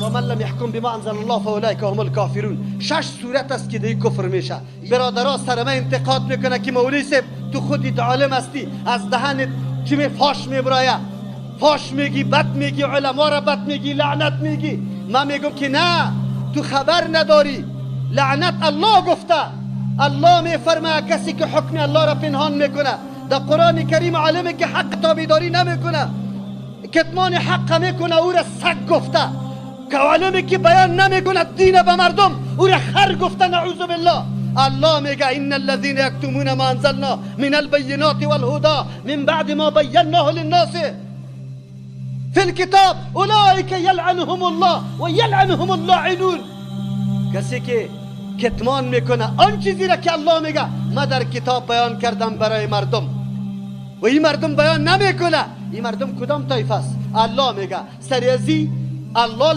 و من لم يحکم بما انزل الله فاولئک هم الکافرون. 6 صورت است که دیگه کفر میشه. برادرها سرمه انتقاد میکنه که مولوی صاحب تو خودت عالم هستی، از دهنت چی فاش میبرایه، فاش میگی، بد میگی، علما را بد میگی، لعنت میگی. من میگم که نه، تو خبر نداری. لعنت الله گفته. الله میفرماید کسی که حکم الله را پنهان میکنه در قرآن کریم عالمی که حق تابعداری نمیکنه، کتمان حق میکنه، او را سگ گفته. که عالمی که بیان نمیکنه دین به مردم، او را خر گفته. نعوذ بالله. الله میگه ان الذين يكتمون ما انزلنا من البينات والهدى من بعد ما بيناه للناس في الكتاب اولئك يلعنهم الله و يلعنهم اللاعنون. کسی که کتمان میکنه آن چیزی را که الله میگه ما در کتاب بیان کردم برای مردم و این مردم بیان نمیکنه، این مردم کدام طایفه است؟ الله میگه سریزی الله